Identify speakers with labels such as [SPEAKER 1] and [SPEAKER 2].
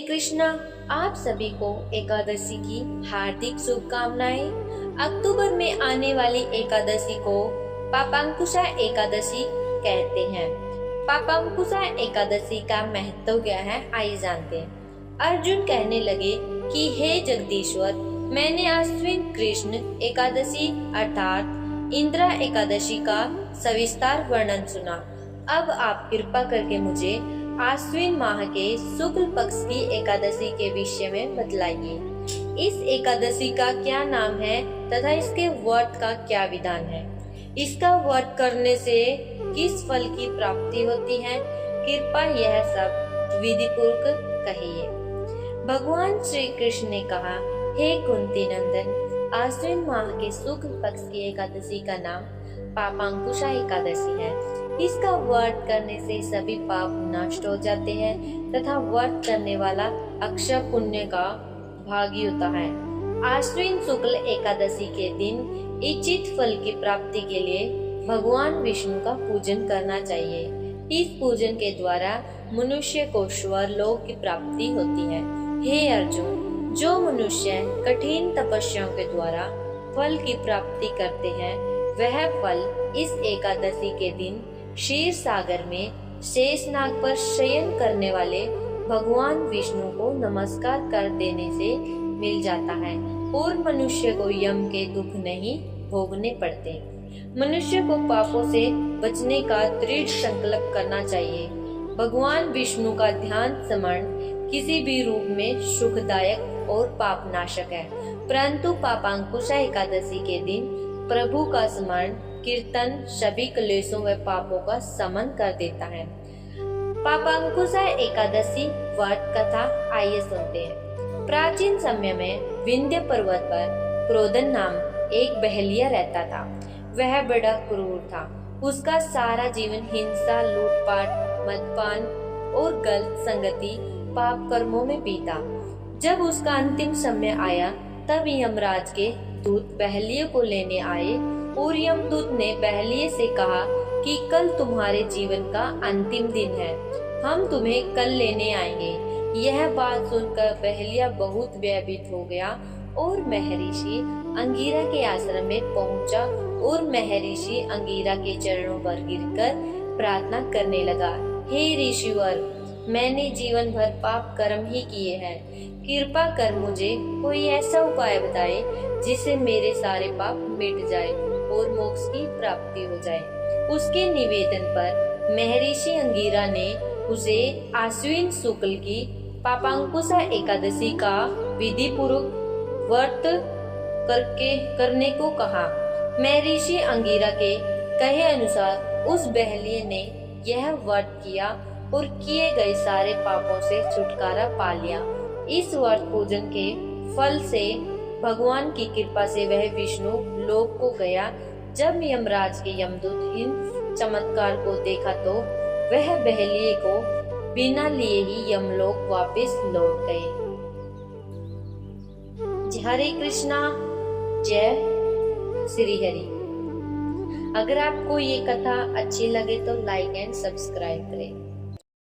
[SPEAKER 1] कृष्णा, आप सभी को एकादशी की हार्दिक शुभकामनाएं। अक्टूबर में आने वाली एकादशी को पापांकुशा एकादशी कहते हैं। पापांकुशा एकादशी का महत्व क्या है, आइए जानते हैं। अर्जुन कहने लगे कि हे जगदीश्वर, मैंने अश्विन कृष्ण एकादशी अर्थात इंद्रा एकादशी का सविस्तार वर्णन सुना। अब आप कृपा करके मुझे आश्विन माह के शुक्ल पक्ष की एकादशी के विषय में बतलाइए। इस एकादशी का क्या नाम है तथा इसके व्रत का क्या विधान है। इसका व्रत करने से किस फल की प्राप्ति होती है, कृपया यह सब विधि पूर्वक कहिए। भगवान श्री कृष्ण ने कहा, हे कुंती नंदन, आश्विन माह के शुक्ल पक्ष की एकादशी का नाम पापांकुशा एकादशी है। इसका व्रत करने से सभी पाप नष्ट हो जाते हैं तथा व्रत करने वाला अक्षय पुण्य का भागी होता है। आश्विन शुक्ल एकादशी के दिन इच्छित फल की प्राप्ति के लिए भगवान विष्णु का पूजन करना चाहिए। इस पूजन के द्वारा मनुष्य को स्वर्गलोक की प्राप्ति होती है। हे अर्जुन, जो मनुष्य कठिन तपस्याओं के द्वारा फल की प्राप्ति करते हैं, वह फल इस एकादशी के दिन क्षीर सागर में शेषनाग पर शयन करने वाले भगवान विष्णु को नमस्कार कर देने से मिल जाता है और मनुष्य को यम के दुख नहीं भोगने पड़ते। मनुष्य को पापों से बचने का दृढ़ संकल्प करना चाहिए। भगवान विष्णु का ध्यान स्मरण किसी भी रूप में सुखदायक और पापनाशक है, परंतु पापांकुशा एकादशी के दिन प्रभु का स्मरण कीर्तन सभी क्लेशों व पापों का शमन कर देता है। पापांकुशा एकादशी व्रत कथा आइए सुनते हैं। प्राचीन समय में विंध्य पर्वत पर क्रोधन नाम एक बहेलिया रहता था। वह बड़ा क्रूर था। उसका सारा जीवन हिंसा, लूटपाट, मदपान और गलत संगति पाप कर्मों में बीता। जब उसका अंतिम समय आया, तब यमराज के दूत बहेलिये को लेने आए और यमदूत ने बहेलिये से कहा कि कल तुम्हारे जीवन का अंतिम दिन है, हम तुम्हें कल लेने आएंगे। यह बात सुनकर बहेलिया बहुत भयभीत हो गया और महर्षि अंगिरा के आश्रम में पहुंचा और महर्षि अंगिरा के चरणों पर गिरकर प्रार्थना करने लगा, हे ऋषिवर, मैंने जीवन भर पाप कर्म ही किए हैं। कृपा कर मुझे कोई ऐसा उपाय बताए जिससे मेरे सारे पाप मिट जाए और मोक्ष की प्राप्ति हो जाए। उसके निवेदन पर महर्षि अंगिरा ने उसे आश्विन शुक्ल की पापांकुशा एकादशी का विधि पूर्वक व्रत करने को कहा। महर्षि अंगिरा के कहे अनुसार उस बहेलिये ने यह व्रत किया और किए गए सारे पापों से छुटकारा पा लिया। इस व्रत पूजन के फल से भगवान की कृपा से वह विष्णु लोक को गया। जब यमराज के यमदूत इन चमत्कार को देखा तो वह बहेलिये को बिना लिए ही यमलोक वापस लौट गए। हरे कृष्णा, जय श्री हरि। अगर आपको ये कथा अच्छी लगे तो लाइक एंड सब्सक्राइब करें।